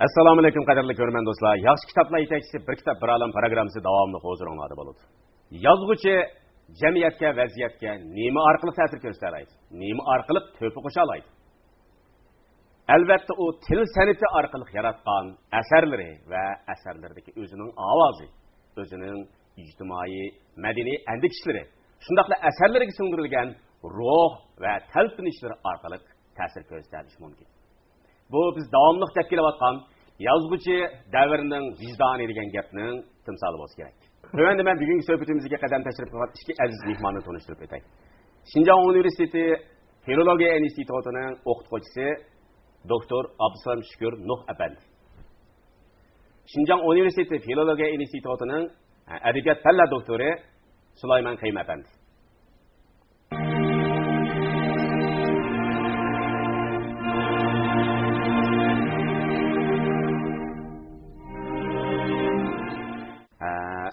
Assalomu alaykum qadrli ko'rman do'stlar. Yaxshi kitoblar yetakchisi bir kitob bir olam programmasi davomli huzuringizda bo'ladi. Yozuvchi jamiyatga, vaziyatga nima orqali ta'sir ko'rsatadi? Nima orqali to'pi qo'sha oladi? Albatta u til san'ati orqali yaratgan asarlari va asarlardagi o'zining ovozi, o'zining ijtimoiy, madaniy andikishlari, shundaqla asarlariga singdirilgan ruh va talpinishlari orqali ta'sir ko'rsatishi mumkin. Bu biz davomli deb kelayotgan yozuvchi davrining vijdoni degan gapning timsoli bo'lsa kerak. Tövende men bugungi suhbatimizga qadam tashrif qilgan ikki aziz mehmonni tanishtirib o'tay. Xinjiang Universiteti Filologiya institutining o'qituvchisi doktor Abdusalam Shukur Nuh apandi. Xinjiang Universiteti Filologiya institutining adabiyot fanlari doktori Sulaymon Qayum apandi.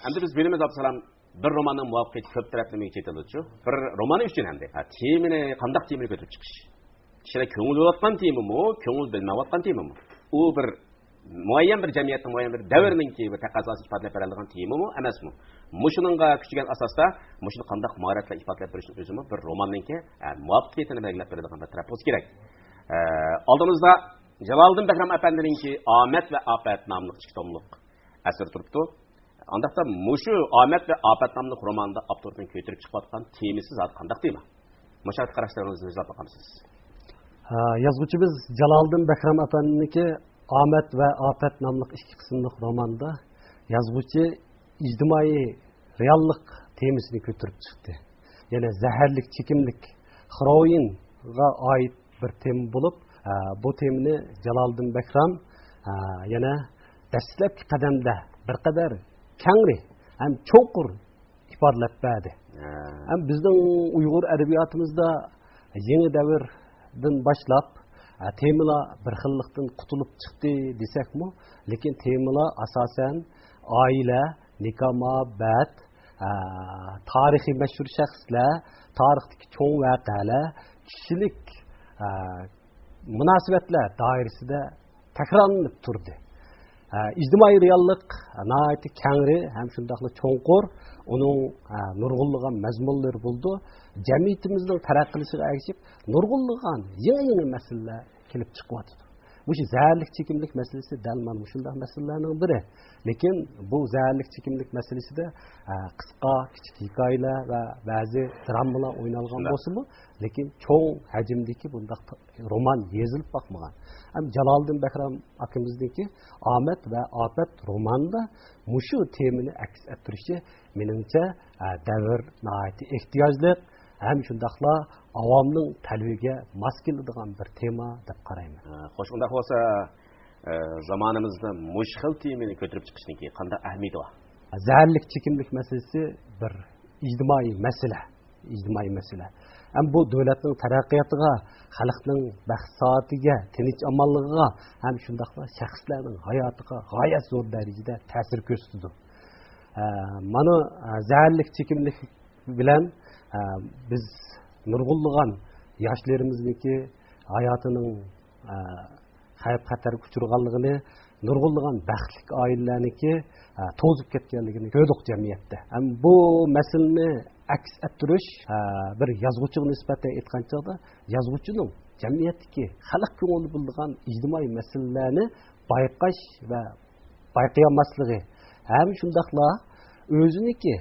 Endi biz bilimiz Abdusalam bir romanning muvaffaqiyati ko'p taraflama ketilishi. Bir roman uchun hamda temini qanday temini ko'tarib chiqish. Kishilar ko'ngil bo'layotgan temimi, ko'ngil bilmayotgan temimi? U bir muayyan bir jamiyatning muayyan bir davrninki bir taqozosi ifodalab beriladigan temimi emasmi? Mushuninga kuchgan asosda mushuni qanday mahoratlar ifodalab berishning o'zimi bir romanninki muvaffaqiyatini belgilab beradigan bir taraf bo'lsa kerak. Oldimizda Jaloliddin Bahram apandininki Omad va Ofat nomli ikki tomliq asar turibdi. Andaqda mushu Omad va Ofat nomli romanda avtorning ko'tarib chiqayotgan temasi zot qanday tema? Mushat qarashlaringizni o'zlab boqamsiz. Yozuvchimiz Jaloliddin Bahram apandiniki Omad va Ofat nomli ikki qismli romanda yozuvchi ijtimoiy reallik temasini ko'tarib chiqdi. Ya'ni zaharlik, chekimlik, heroinga oid bir tema bo'lib, bu temani Jaloliddin Bahram yana dastlabki qadamda bir qadar kengri ham cho'qur ifodalab berdi. Ham bizning Uyg'ur adabiyotimizda yangi davrdan boshlab temalar bir xillikdan qutulib chiqdi desakmi, lekin temalar asosan oila, nikoh, muhabbat, tarixiy mashhur shaxslar, tarixdagi cho'ng voqealar, kishilik munosabatlar doirasida takrorlanib turdi. İctimai reallik naiti kengri hem şundaqlı çoğunqur onun nurgulluğun mazmunları buldu. Cemiyetimizin taraqqilişiga erişip nurgulluğun yeni meseleler kelip çıkmadı. Bu zahirlik çekimlik meselesi dalman şundaq meselelerinin biri. Lekin bu zahirlik çekimlik meselesi de kısa, küçük hikayeler ve bazı dramalar oynalgan bolsa-mı, lekin çoğ hacimdeki bundaq roman yazılıp bakmagan. Hem Jaloliddin Bahram akimizdeki Omad ve Ofat romanında muşu temini aks ettirişi menimce davr naiti ehtiyojli hem şundaqla avamның talbiga mos keladigan bir tema deb qarayman. Xo'sh, unda bo'lsa zamonimizda mushkil temini ko'tarib chiqishniki qanday ahamiyati bor? Zaharlik, chekimlik masalasi bir ijtimoiy masala. Hem bu davlatning taraqqiyotiga, xalqning baxt saotiga, tinch omonligiga, ham shundaqla shaxslarning hayotiga g'oyat zo'r darajada ta'sir ko'rsatdi. Mana zaharlik, chekimlik bilan biz nurgulluğun yaşlarımızdaki hayatının xavf xatarga uchirganligini, nurgulluğun baxtli oilalarniki to'zib ketganligini ko'rdik jamiyatda. Ham bu masalani aks ettirish bir yozuvchiga nisbatan aytgan chog'da yozuvchining jamiyatdagi xalq ko'ngli bo'lgan ijtimoiy masalalarni bayqash va bayqayolmasligi ham shundaqla o'ziniki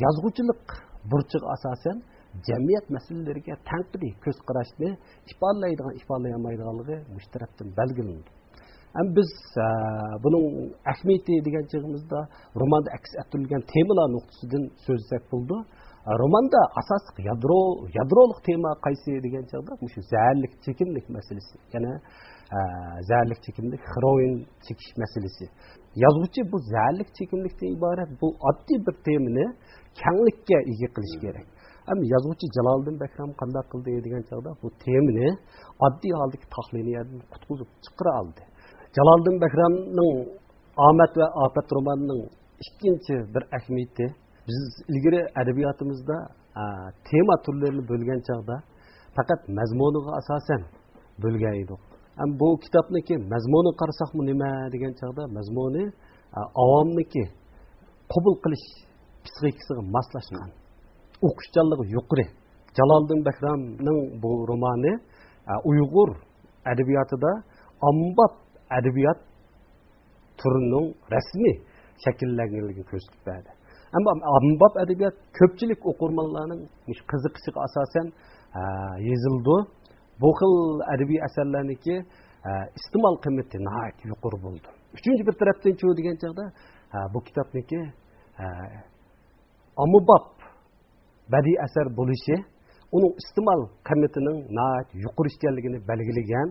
yozuvchilik burchiga asosan jamiyat masalalariga tanqidiy ko'z qarashni ifodalaydigan, ifodalayamaydiganligi mush tarafdan belgilandi. Ham biz buning ahamiyati degan chog'imizda romanda aks ettirilgan temalar nuqtasidan so'zlasak bo'ldi. Romanda asosiy yadrolik tema qaysi degan chog'da mush zaharlik, chekimlik masalasi. Yana zaharlik, chekimlik, heroin chekish masalasi. Yozuvchi bu zaharlik, chekimlikdan iborat bu oddiy bir temani kenglikka ega qilish kerak. Ama yazuvchi Jaloliddin Bahram qanday qildi degan chog'da bu temani oddiy holdagi tahliliyadan qutqizib chiqara oldi. Jaloliddin Bahramning Omad va Ofat romanining ikkinchi bir ahamiyati biz ilgari adabiyotimizda tema turlarini bo'lgan chog'da faqat mazmuniga asosan bo'lgan edik. bu kitobniki mazmuni qarasaqmi nima degan chog'da mazmuni avomniki qabul qilish psixikasiga moslashgan, o'qishchanligi yuqori. Jaloliddin Bahromning bu romani Uyg'ur adabiyotida ommabop adabiyot turining rasmiy shakllanganligini ko'rsatib berdi. Ammo ommabop adabiyot ko'pchilik o'qirmonlarning qiziqishiga asosan yozildi. Bu xil adabiy asarlarniki iste'mol qiymati nihoyat yuqori bo'ldi. Uchinchi bir tarafdan chu degan chog'da bu kitobniki ommabop badiiy asar bo'lishi uning iste'mol qiymatining nihoyat yuqori ekanligini belgilagan.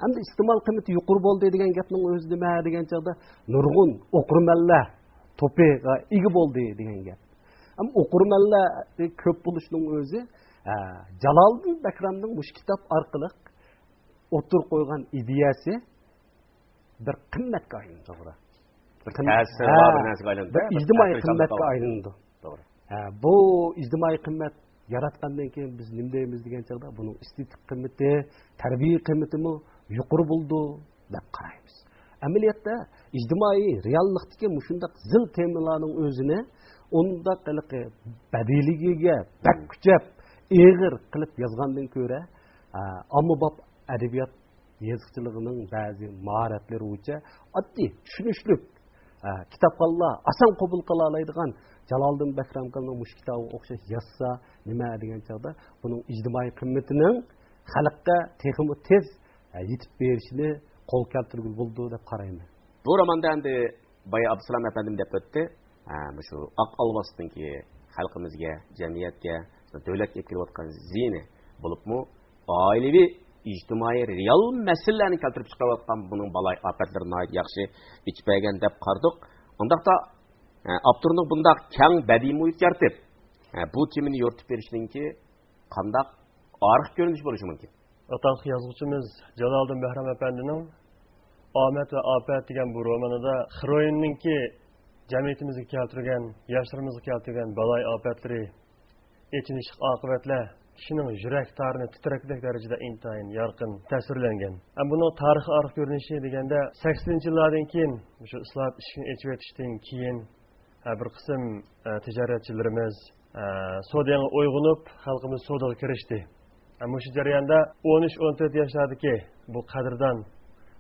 Hamda iste'mol qiymati yuqori bo'ldi degan gapning o'zi nima degan chog'da nurg'un o'qirmanlar to'piga ega bo'ldi degan gap. Ammo o'qirmanlar ko'p bo'lishining o'zi Jaloliddin Bahromning bu kitob orqali o'tir qo'ygan ideyasi bir qimmatga aylandi, to'g'ri. İctimai qimmatga aylandi. To'g'ri. Bu ijtimoiy qimmat yaratgandan keyin biz nima deymiz degan chog'da buning estetik qimmati, tarbiya qimmatimi yuqori bo'ldi deb qaraymiz. Amaliyotda ijtimoiy reallikdagi mushundaq zil temalarning o'zini undaq qiliqi badiligiga bak kuchab eg'ir qilib yozgandan ko'ra ommabop adabiyot yozuvchiligining ba'zi mahoratlari bo'yicha oddiy tushunishli kitobxonlar oson qabul qila oladigan Jaloliddin Bahromning mush kitobiga o'xshash yozsa nima degan chog'da buning ijtimoiy qimmatining xalqqa texmi tez yetib berishini qo'l keltirgul bo'ldi deb qarayman. Bu romanda endi boya Abdusalom afandim deb o'tdi. Shu oq olvosdagi xalqimizga, jamiyatga, davlatga kelayotgan ziyni bo'libmi, oilaviy ijtimoiy real masalalarni keltirib chiqarayotgan buning balay ofatlarini yaxshi ichpagan deb qardik. Undaqda avtorning bundaq keng badiiy muhit yaratib, bu temani yoritib berishninki qandaq orif ko'rinish bo'lishi mumkin. Ataq yozuvchimiz Jaloliddin Bahrom afandining Omad va Ofat degan bu romanida Xiroyinninki jamiyatimizga keltirgan, yoshlarimizga keltirgan balay ofatlari, echinish oqibatlar kishining yurak tarini titrakdek darajada intayin yorqin tasvirlangan. Buning tarix orif ko'rinishi deganda 80-yillardan keyin shu islom ishini echib o'tishdan keyin bir qism tijoratchilarimiz savdoga uyg'unib, xalqimiz savdoga kirishdi. Shu jarayonda 13-14 yoshlardagi bu qadrdan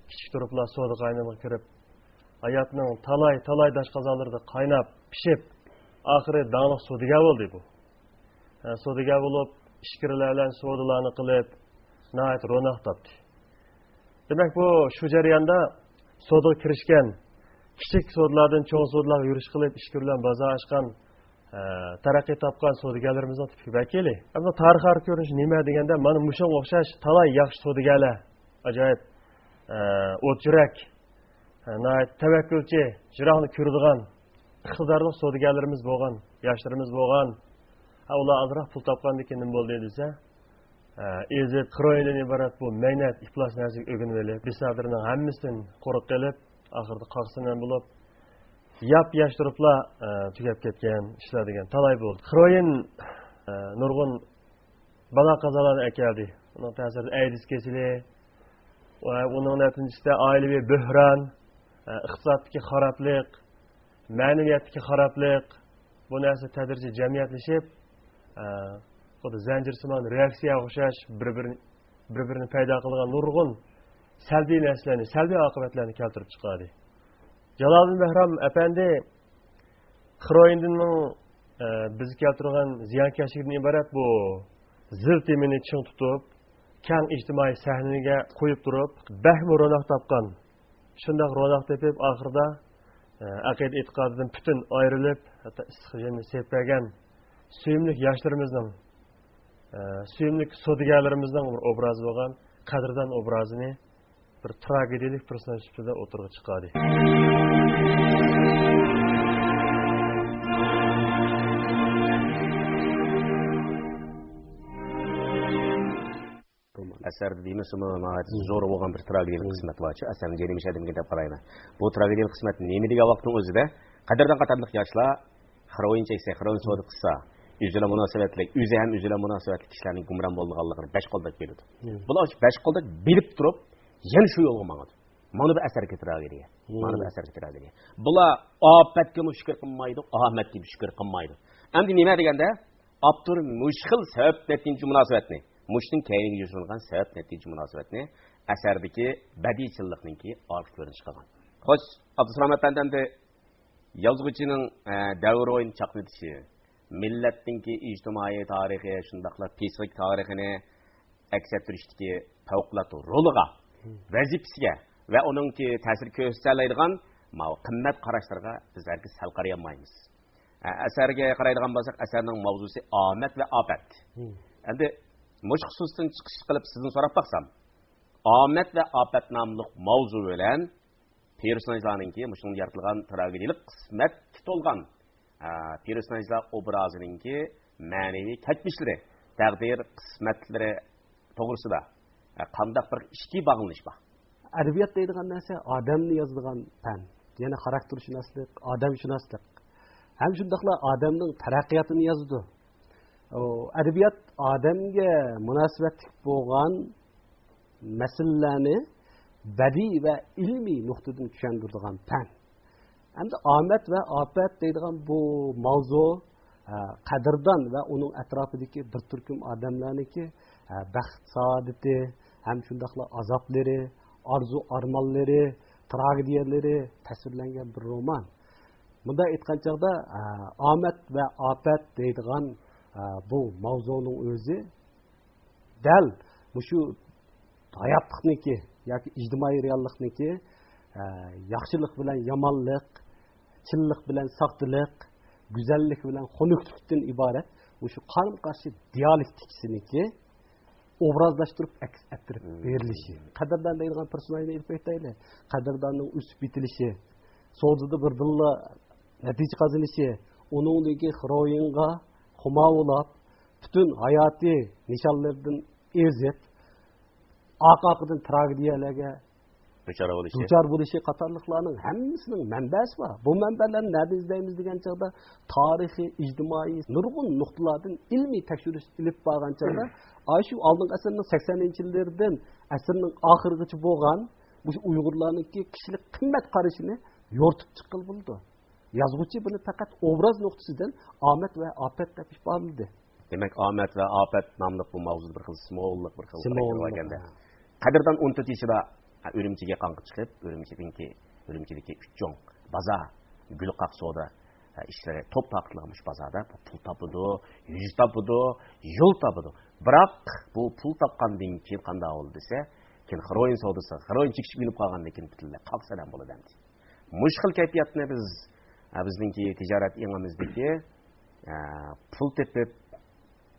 kichik turiblar savdoga aylanib kirib, hayotning talay dashqazolarida qaynab, pishib, oxiri danglik savdogar bo'ldi bu. Savdogar bo'lib, ishkirlar bilan savdolarni qilib, nihoyat ro'naq topdi. Demak, bu shu jarayonda savdoga kirishgan, kichik savdolardan cho'ng savdolarga yurish qilib, ishkir bilan bozor ochgan, taraqqiy topgan savdogarlarimizning tipik vakili. Ammo tarix orqali ko'rinish nima deganda, mana mushunga o'xshash talay yaxshi savdogarlar, ajoyib o't yurak, tavakkulchi, jiroqni ko'radigan, iqtidorli savdogarlarimiz bo'lgan, yoshlarimiz bo'lgan. Ular azroq pul topgandan keyin nima bo'ldi desa, ezib, qiroyindan iborat bu maynat iflos narsaga o'rganib olib, bisadrining hammasidan qo'rib qolib, oxirida qaqsinan bo'lib, yosh turiblar tugab ketgan ishlar degan talay bo'ldi. Qiroyin nurg'un balo qazolarni akeldi. Uning ta'sirida aydis kesili va uning natijasida oilaviy buhron, iqtisodiy xaroblik, ma'naviyatdagi xaroblik bu narsa tadrijiy jamiyatlashib, xuddi zanjirsimon reaksiyaga o'xshash bir-birini paydo qilgan nurg'un salbiy narsalarni, salbiy oqibatlarni keltirib chiqadi. Jaloliddin Bahrom apandi Xiroyinning biz keltirgan ziyonkashlikdan iborat bu zil temini ching tutib, keng ijtimoiy sahnaga qo'yib turib, bahmi ro'naq topgan. Shunday ro'naq tepib, oxirida aqida e'tiqodidan butun ayrilib, hatto istiqbolni sepmagan suyimli yoshlarimizning, suyimli savdogarlarimizning bir obrazi bo'lgan qadrdan obrazini bir tragediyalik personaj sifatida o'tirg'i chiqadi. Asarda deymizmi, zo'r bo'lgan bir tragediyalik qismat bor. Asarni jerimish adamga deb qarayman. Bu tragediyalik qismat nima degan vaqtning o'zida qadrdan qatorliq yoshlar xiroyin cheksa, xiroyin savdo qilsa, o'zila munosabatli, o'zi ham o'zila munosabatli kishilarning gumron bo'lganligini besh qo'lda keladi. Bular besh qo'lda bilib turib, yana shu yo'lga mangadi. Mana bu asar keltiradi. Mana bu asar keltiradi. Bular ofatga mushkil qilmaydi, ahmatga mushkil qilmaydi. Endi nima deganda, Abdur mushkil sabab netinci munosabatni, mushning kayniga yuzlangan sabab netinci munosabatni asardagi badiiychilikninki olib ko'rinish qilgan. Xo'sh, Abdusalom apandamda yozuvchining davr o'yin chaqnatishi, millatninki ijtimoiy tarixi, shundaqla psixik tarixini aks ettirishdagi favqulodda roliga, vazifasiga va uningki ta'sir ko'rsatadigan qimmat qarashlarga biz hargiz sal qaraya olmaymiz. Asarga qaraydigan bo'lsak, asarning mavzusi omad va ofat. Endi mush xususdan chiqish qilib sizdan so'rab baqsam, omad va ofat nomli mavzu bilan personajlarninki mushning yaratilgan tragediyalik qismat to'lgan personajlar obrazininki ma'naviy kechmishlari, taqdir qismatlari to'g'risida qandaq bir ishki bog'lanish bor. Adabiyot deydigan narsa odamni yozadigan fan, ya'ni xaraktershunoslik, odamshunoslik. Ham shundaqla odamning taraqqiyotini yozdi. Adabiyot odamga munosabatli bo'lgan masalalarni badiiy va ilmiy nuqtadan tushundiradigan fan. Endi omad va ofat deydigan bu mavzu qadrdon va uning atrofidagi bir turkum odamlarniki baxt saodati, ham shundaqla azoblari, arzu armonlari, tragediyalari tasvirlangan bir roman. Bunda aytgan chaqda omad va ofat deydigan bu mavzuning o'zi dal shu hayotlikniki yoki ijtimoiy reallikniki yaxshilik bilan yomonlik, chinlik bilan soxtalik, go'zallik bilan xunuklikdan iborat shu qarama-qarshi dialektiksiniki obrazlashtirib aks ettirib berilishi. Qadrdon deydigan personajni ilib aytaylik. Qadrdonning o'sib bitilishi, so'zida bir dilla natija qozonishi, uningdagi heroinga xumavlab, butun hayotiy nishonlardan ezib, oqibatin tragediyalarga duchor bo'lishi qatorliqlarning hammasining manbasi bor. Bu manbalarni nerda izlaymiz degan chog'da tarixiy, ijtimoiy nurg'un nuqtalardan ilmiy tekshirish ilib borgan chog'da shu oldingi asrning 80-yillardan asrning oxirigacha bo'lgan bu Uyg'urlarningki kishilik qimmat qarashini yo'rtib chiqqil bo'ldi. Yozuvchi buni faqat obraz nuqtasidan omad va ofat deb ifodalaydi. Demak, omad va ofat nomli bu mavzu bir xil simvollik, bir xil bo'lganda. Qadrdon 14 yoshida Ürümchiga qanqib chiqib, Ürümchidagi 3 jo'n bozor, gul qaqsoda ishlari top taqilamish bozorda pul topidi, yuz topidi, yo'l topidi. Biroq bu pul topgandan keyin qanday bo'ldi desa, keyin heroin savdosi, heroin chekishib yilib qolgandan keyin butunlay qaqsadan bo'ladi endi. Mushkil kayfiyatni bizningki tijorat engimizdagi pul tepib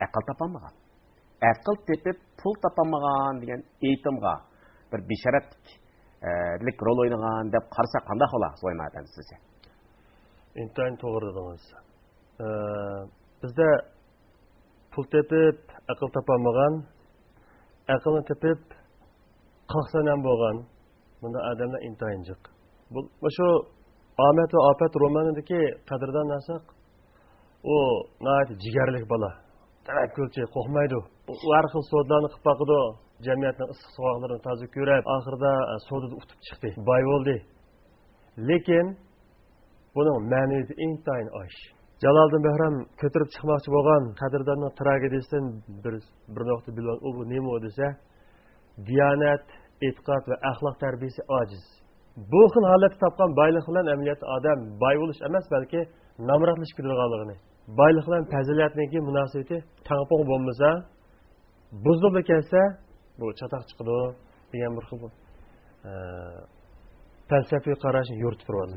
aql topolmagan. Aql tepib pul topolmagan degan aytimga bir bisharatlik rol o'ynagan deb qarasak qanday xola so'ymadan sizga. Intayin to'g'ri dedingiz. Bizda pul tepib aql topolmagan, aqlni tepib qaqsanan bo'lgan bunda odamlar intayin jiq. Bu shu omad va ofat romanidagi qadrdon narsa u nayt jigarlik bola. Tavakkulchi, qo'rqmaydi. U har xil sodlarni qilib boqdi. Jamiyatning issiq sovuqlarini toza ko'rib, oxirida sodada utib chiqdi. Boy bo'ldi. Lekin buning ma'naviyati intayin osh. Jaloliddin Bahram ko'tarib chiqmoqchi bo'lgan qadrdonning tragediyasidan bir nuqta bilgan u nima desa, diyonat, e'tiqod va axloq tarbiyasi ojiz. Bu xil holatda topgan boylik bilan amaliyotda odam boy bo'lish emas, balki nomrodlashib ketadiganligini. Boylik bilan fazilatniki munosabati tangpong bo'lmasa, buzilib kelsa, bu chatoq chiqadi degan bir xil falsafiy qarashni yo'ritib turadi.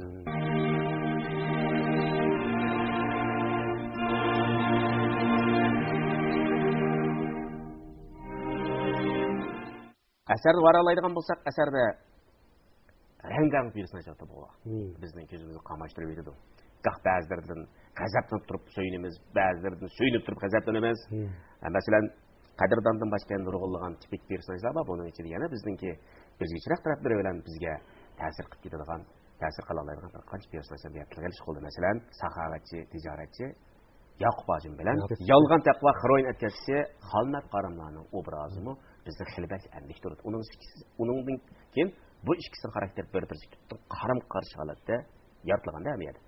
Asarni varalaydigan bo'lsak, asarda rang-rang personajlar bor. Bizning ko'zimizni qamashtirib yetadi. Gah ba'zilardan g'azablanib turib so'yinamiz, ba'zilardan so'yinib turib g'azablanamiz. Masalan, qadrdondan boshqa nurg'unlagan tipik personajlar bor. Buning ichida yana bizningki o'zgacharoq taraflari bilan bizga ta'sir qilib ketadigan, ta'sir qila oladigan bir qancha personajlar yaratilgan qoldi. Masalan, saxovatchi, tijoratchi Yakup Hacım bilen yalgan takva Xroin etkisi Halmet Karamlarının obrazı mı bizi xilbek endiştirdi. Onun kim bu ikisinin karakteri bir tuttu karım karşı halatda yaratılgan değil mi yani?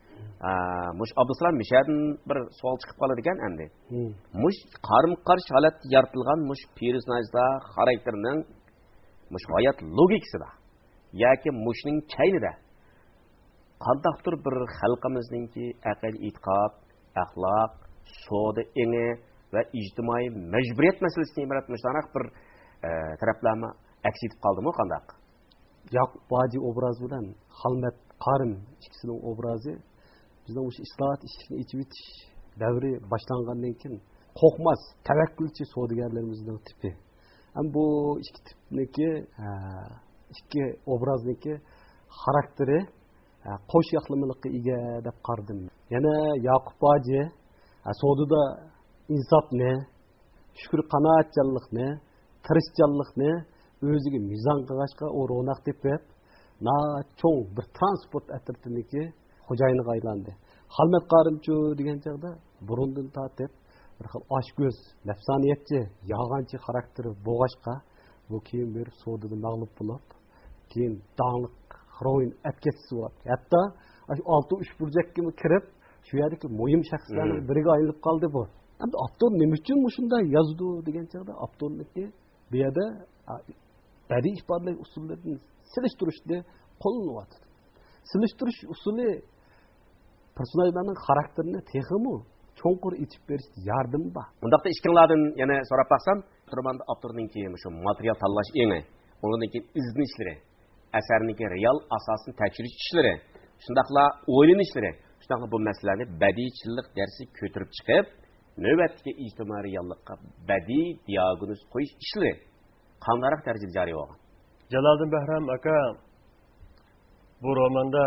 Muş Abdüsalam Mişadın bir sual çıkıp kalı degen endi. Muş karım karşı halatda yaratılgan muş personajda karakterinin muş hayat logikisi da. Yaki muşning çayni da. Qandaqdır bir xalqimizningki aql itiqad, axloq, soda eni va ijtimoiy majburiyat masalasini ibaratmishdanak bir taraflama aks etib qoldimi qandaq? Yakup Hacı obrazı bilan Halmet Karim ikisinin obrazı bizning o'sha islohot ishini ichib etish davri boshlangandan keyin qo'rqmas, tavakkülçi savdogarlarimizning tipi. Ham bu ikki tipniki ikki obrazniki xarakteri qo'sh yoqlamalikqa ega deb qaradim. Yana Yakup Hacı savdoda insofni, shukr qanoatchanlikni, tirishchanlikni o'ziga mizon qilishga o'roq tepib, na cho'ng bir transport atritiniki xo'jayiniga aylandi. Halmet Karimchu degan chaqda burundan tortib bir xil oshko'z, nafsoniyatchi, yolg'onchi xarakteri bo'g'ashqa bu keyin bir savdoda mag'lub bo'lib, keyin donglik Xroin etkisi var. Hatta altı üç burcakka kirib, şu yerdeki muhim şahslarning biriga aylanib qoldi bu. Endi avtor nima uchun shunday yozdi degan chaqda avtorniki bu yerda badiiy ifodalash usullarini silishtirishda qo'llanyapti. Silishtirish usuli personajlarning xarakterini texmi cho'nqur etib berishga yardım bor. Bundaqda ishkinglardan yana so'rab baqsam, romanda avtorningki shu material tanlash eni, undan keyin izlanishlar əsərindəki real asasını təkiriş işləri, şundaqla oyun işləri, şundaqla bu məsələni bədii dərsi götürüb çıxıb, növbətdəki ictimai reallıqqa bədii diaqnoz qoyuş işləri qandaraq dərəcədə cari olğan. Jaloliddin Bahram aka bu romanda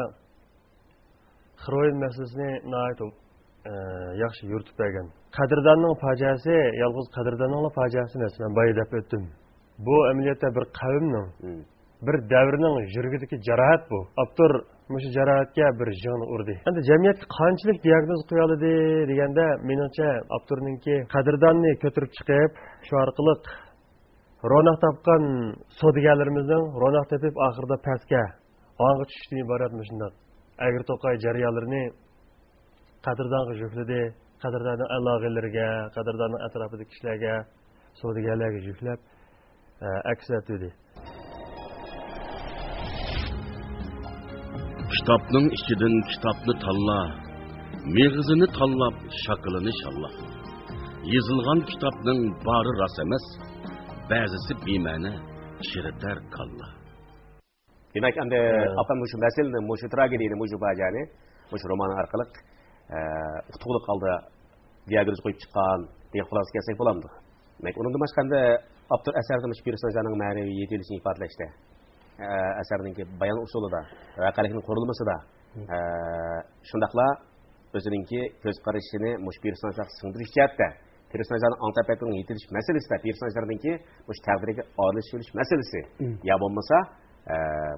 Xroin məsələsini nəhayət yaxşı yuritib bergan. Qadrdonning fojiasi, yolg'iz Qadrdonning fojiasi emas, men boya deb o'tdim. Bu amaliyotda bir qavmning bir davrning yurgidagi jarohat bu. Avtor mushu jarohatga bir jon urdi. Endi jamiyatga qanchalik diagnoz qo'ya oladi deganda, menimcha avtorningki qadrdonni ko'tarib chiqib, shu orqali ro'naq topgan savdogarlarimizning ro'naq topib oxirida pastga og'ir tushishdan iborat shunday agir to'qay jarayonlarini qadrdonga yukladi, qadrdonning aloqalariga, qadrdonning atrofidagi kishilarga, savdogarlarga yuklab aks etdi. Kitapның içinden kitapны tanla, mağızını tanlap şakılını şalla. Yazılgan kitapның barı ras emas, bazısı bimane, çiriter kalla. Demek endi apam şu meseleni, şu tragediyani, şu bajani, şu roman arkalı utuqlıq aldı diagnoz qoyup çıqqan, deyə xulası kelsek bolamdı. Demek onun da başqanda avtor əsərdə personajlarning ma'naviy yetilishini ifodalashda əsərninki bayan usulu da, vaqalikning qurilmasi da, shundaqla o'zininki ko'z qarashini mush personajlar singdirish jihatda, personajlarning antipatiyaning yetilish masalasida, personajlarninki mush taqdiriga olishilish masalasi, ya bo'lmasa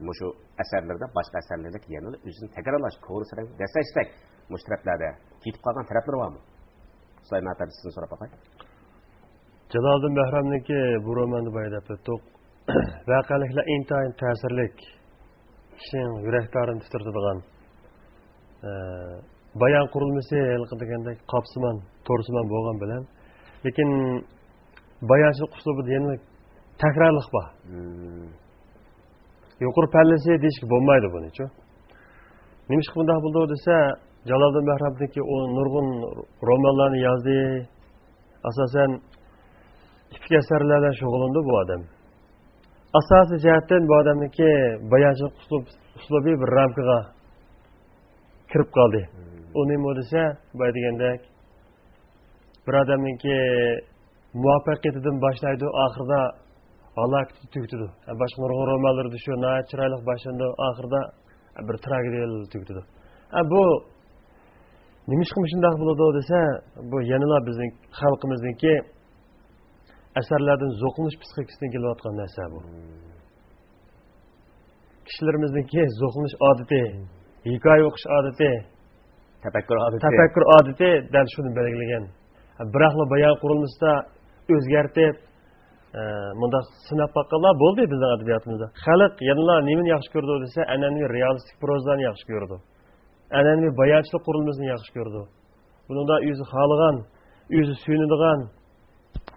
mushu asarlarda boshqa asarlarda yana o'zini takrorlash, ko'rsatib dasashdak mush taraflarda ketib qolgan taraflar bormi? Sulaymon aka sizdan so'rab qo'yay. Jaloliddin Bahramniki bu romanni boyab o'tdik. Vaqaliklar intayin ta'sirlik, kishining yuraklarini titradigan bayon qurilmasi degandek qopsimon, to'rsimon bo'lgan bilan, lekin bayonchilik uslubida yana takrorlik bor. Yuqori pallasi deyishga bo'lmaydi buni-chi. Nima ish bunday bo'ldi desa, Jaloliddin Bahramniki o nurg'un romanlarni yozdi. Asosan ipik asarlardan shug'ullandi bu odam. Asosiy jihatdan bu odamniki bayonchilik uslubi bir ramkaga kirib qoldi. U nima desa, boya degandek bir odamniki muvaffaqiyatidan boshlaydi, oxirida halokatga tugitadi. Boshqa nurg'un romanlarda shu chiroyli boshlandi, oxirida bir tragediya tugitadi. Bu nima ish shunday bo'ladi desa, bu yanada bizning xalqimizningki asarlardan zo'qlanish psixikasidan kelayotgan narsa bu. Kishilarimizningki zo'qlanish odati, hikoya o'qish odati tafakkur odati dal shuni belgilagan. Biroqla bayon qurilmasida o'zgartib, bunda sinab baqqanlar bo'ldi bizning adabiyotimizda. Xalq yana nimani yaxshi ko'rdi desa, an'anaviy realistik prozani yaxshi ko'rdi. An'anaviy bayonchilik qurilmasini yaxshi ko'rdi. Bunda o'zi xohlagan, o'zi suyunadigan,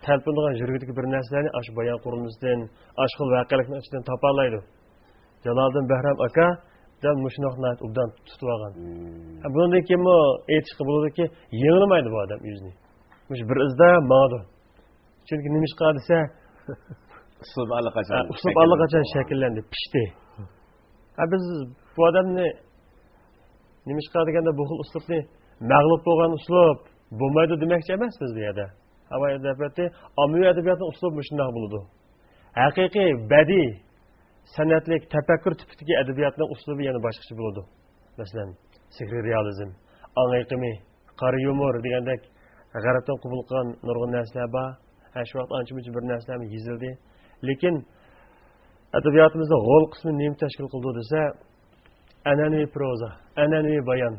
talpinadigan yurgidagi bir narsalarni ash bayon qurilmasidan, ash xil voqealikning ichidan topa oladi. Jaloliddin Bahram aka dan mushnoqni obdan tutib olgan. Bundan keyin aytishga bo'ladiki, yengilmaydi bu odam o'zini. Mush bir izda ma'du. Chunki nima ish qildi desa, uslub allaqachon shakllandi, pishdi. Biz bu odamni nima ish qildi deganda bu xil uslubni mag'lub bo'lgan uslub bo'lmaydi demoqchi emas biz bu yerda. Havo adabiyoti, ommaviy adabiyotning uslubi shunday bo'ladi. Haqiqiy badiiy san'atlik tafakkur tipidagi adabiyotning uslubi yana boshqacha bo'ladi. Masalan, sihriy realizm, angliqimi, qora yumor degandek g'arbdan qabul qilgan nurg'un narsalar bor. Shu vaqt ancha-muncha bir narsalar yozildi. Lekin adabiyotimizda g'ol qismi nima tashkil qildi desa, an'anaviy proza, an'anaviy bayon.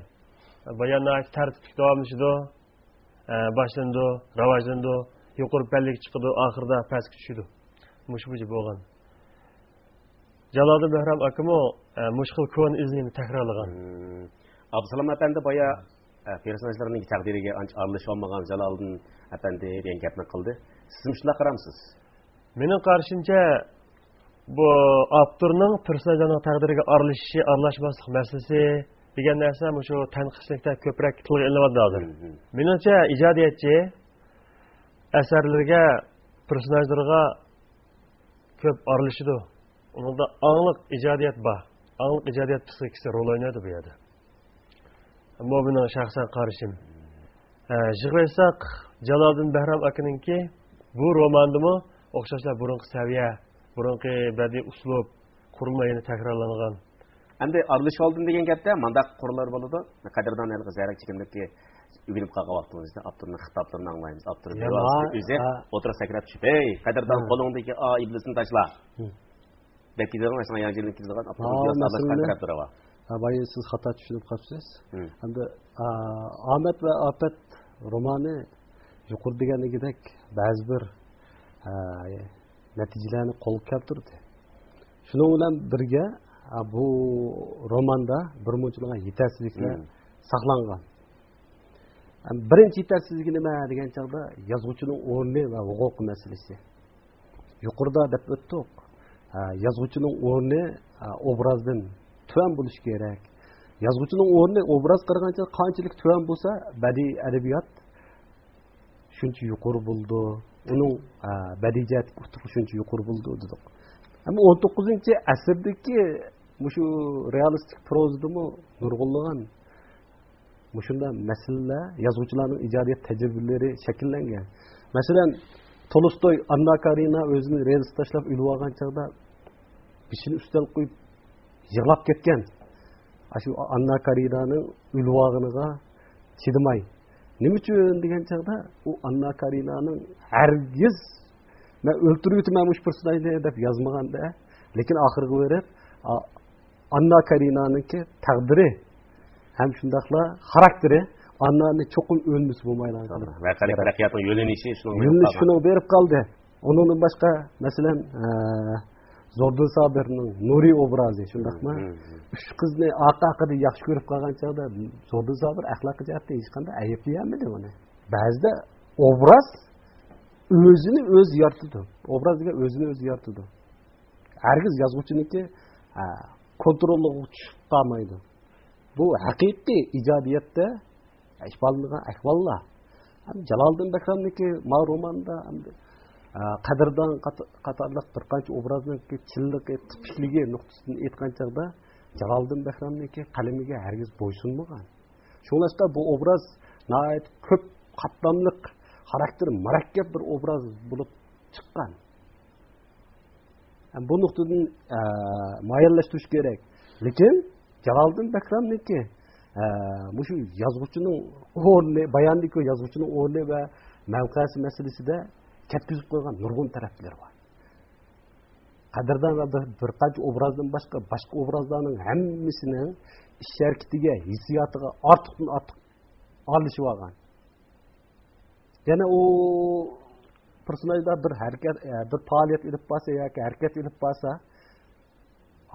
Bayonlar tartibli davomlashadi, boshlandi, rivojlandi, yuqori pallik chiqdi, oxirida pastga tushdi. Mushbuji bo'lgan. Jaloliddin Bahram akamo mushkil kon izini takrorlagan. Abdusalom apandi boya personajlarning taqdiriga ancha aralasha olmagan Jaloliddin apandi degan gapni qildi. Siz shunday qaramsiz? Mening qarashimcha bu avtorning personajlarning taqdiriga aralashmaslik masalasi degan narsa shu tanqislikda ko'proq tilga ilinadi hozir. Menimcha ijodiyatchi asarlarga, personajlarga ko'p aralashadi. Unda angliq ijodiyat bor. Angliq ijodiyat psixikasi rol o'ynaydi bu yerda. Bu mening shaxsan qarashim. Yig'laysak Jaloliddin Bahram akaninki bu romandimi o'xshashlar burunqi saviya, burunqi badiiy uslub qurilmayini takrorlangan. Endi aralish oldin degan gapda mandaq qurlar bo'ladi. Qadrdon elga zarak chekimlikka ugunib qolgan vaqtimizda avtorning xitoblarini anglaymiz. Avtor o'zi o'tirib sakrab tushib, "Ey, qadrdon qo'lingdagi iblisni tashla." Bekkidan aşağı yancılık izleyen aptallık sabırsızlık taraf durava. Abayı siz hata düşünüp kapsız. Hem de Ahmet ve Afet romanı yukarı degene gidek bazı bir neticelerini kol kaptırdı. Şunun bilen birge bu romanda bir munçuluğa yetersizlikler saklangan. Birinci yetersizlik nima degan chaqda yozuvchining o'rni va huquq masalasi. Yuqorida deb o'tdik. Yazgıcının o'rni obrazdan tuvan bo'lishi kerak. Yazgıcının o'rni obraz qilgancha qanchalik tuvan bo'lsa, badiiy adabiyot shuncha yuqori bo'ldi. Uning badiiyat utuqi shuncha yuqori bo'ldi dedik. Ammo 19-asrdagi shu realistik prozadami nurg'unlagan shunda masalalar yozuvchilarning ijodiyat tajribalari shakllangan. Masalan, Tolstoy Anna Karina o'zini reels tashlab ulib olgan chaqda bishini ustal qo'yib yig'lab ketgan. Shu Anna Karina'ning ulvog'iniga chidamay. Nima uchun degan chaqda u Anna Karina'ning hargiz men o'ltirib o'tman mush personajni deb yozmaganda, lekin oxirgi berib Anna Karina'ningki taqdiri ham shundaqla xarakteri Anna'ni cho'qim o'lmisi bo'lmaydi. Vaqalik taraqqiyotning yo'linishi shuni berib qoldi. Undan boshqa masalan Zordun Sabirning Nuriy obrazi shundaqmi? Uch qizni aqaqida yaxshi ko'rib qolgan chaqda Zordun Sabir axloqiy jihatdan hech qanday ayblayolmadi uni. Ba'zida obraz o'zini o'zi yaratadi. Obrazga o'zini o'zi yaratadi. Hargiz yozuvchiniki kontrolga chiqib qolmaydi. Bu haqiqiy ijodiyatda ishbalniga ahvollar. Jaloliddin Bahramniki ma romanda qadrdon qatorliq bir qancha obrazning chilligi, tipikligi nuqtasidan aytgan chaqda Jaloliddin Bahramniki qalamiga hargiz bo'ysunmagan. Shunlashda bu obraz nihoyat ko'p qatlamliq, xarakteri murakkab bir obraz bo'lib chiqqan. Bu nuqtadan muayyanlashtirish kerak. Lekin Jaloliddin Bahramniki shu yozuvchining o'rni, bayondagi yozuvchining o'rni va mavqesi masalasida ketkizib qo'ygan nurg'un taraflar bor. Qadrdon va bir qancha obrazdan boshqa obrazlarning hammasining ish harakatiga, hissiyotiga ortiqdan ortiq aralashib olgan. Yana u personajda bir harakat, bir faoliyat ilib borsa yoki harakat ilib borsa,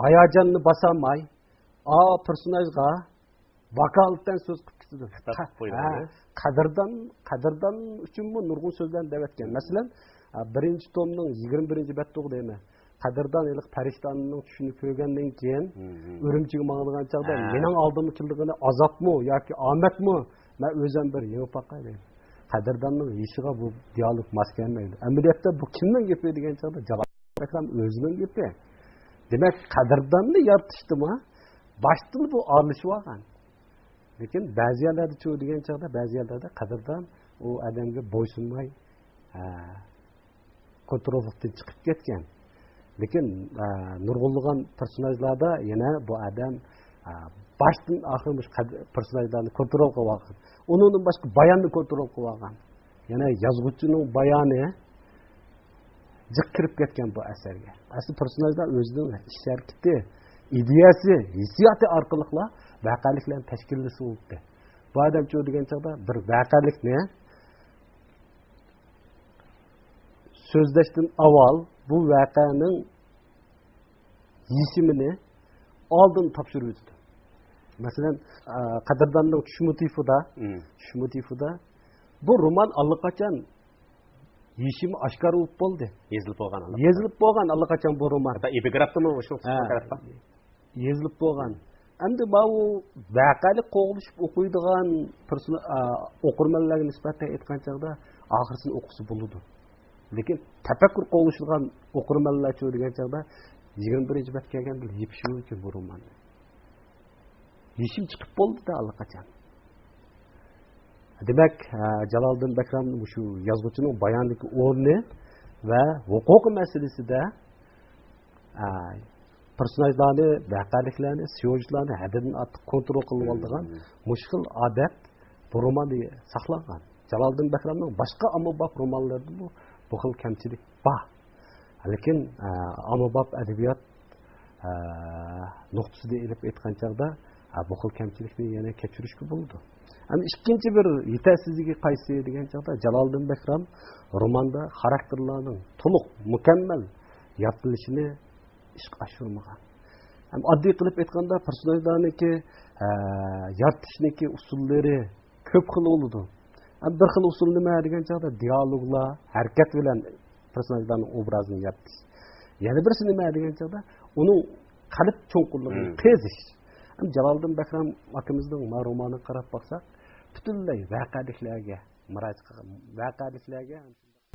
hayajonini bosolmay, o personajga vakolatdan so'z qilib ketadi. Qadrdon uchunmi nurg'un so'zlarni devatgan. Masalan, birinchi tomning 21 betda deymi? Qadrdon iliq farishtonning tushini ko'rgandan keyin Urumchiga mang'ilgan chaqda mening oldimga keldigani azobmi yoki omadmi? Men o'zim bir yengib boqay deydi. Qadrdonning yishiga bu dialog mos kelmaydi. Amaliyotda bu kimning gapi degan chaqda javob ham o'zining gapi. Demak, qadrdonni yoritishdimi? Boshdan bu aralashib olgan. Lekin ba'zi yerlarda chu degan chaqda ba'zi yerlarda qadrdon u odamga bo'ysunmay kontroldan chiqib ketgan. Lekin nurg'unlagan personajlarda yana bu odam başdan oxirgi personajlarni kontrol qilib olgan. Undan boshqa bayonni kontrol qilib olgan. Yana yozuvchining bayoni jiq kirib ketgan bu asarga. Asli personajlar o'zining ish harakati, ideyasi, hissiyoti orqali voqeliklarni tashkillasi bo'ldi. Bu odam chu degan chaqda bir voqelikni so'zlashdan avval bu voqeaning yechimini oldin topshirib o'tdi. Masalan, Qadrdonning tush motivida bu roman allaqachon yechimi oshkor bo'ldi. Yezilib bo'lgan allaqachon bu roman. Epigrafdami o'sha tarafda? Yezilib bo'lgan. Endi bu voqelik qo'g'lishib o'qiydigan o'qirmanlarga nisbatan aytgan chaqda oxirsini o'qisi bo'ladi. Lekin tafakkur qo'g'lishilgan o'qirmanlar chu degan chaqda 21 bet kelganda yepishi mumkin bu roman. Yeshim chiqib bo'ldi-da allaqachon. Demak, Jaloliddin Bakram shu yozuvchining bayondagi o'rni va huquq masalasida personajlarni, voqeliklarni, syujetlarni haddan ortiq kontrol qilib oladigan mushkil odat bu romanda saqlangan. Jaloliddin Bakramning boshqa ommabop romanlarida bu xil kamchilik bor. Lekin ommabop adabiyot nuqtasida ilib aytgan chaqda bu xil kamchilikni yana kechirishga bo'ldi. Ham ikkinchi bir yetasizligi qaysi degan chaqda Jaloliddin Bakram romanda xarakterlarning to'liq mukammal yoritilishini ishga oshirmagan. Ham oddiy qilib aytganda personajlarniki yoritishniki usullari ko'p xil bo'ladi. Ham bir xil usul nima degan chaqda dialoglar, harakat bilan personajlarning obrazini yaratish. Yana birisi nima degan chaqda uning qalb cho'nqurligini qizish. Jaloliddin Bakram akimizning romanini qarab baksak, butunlay voqeliklarga murojaat qilgan. Voqeliklarga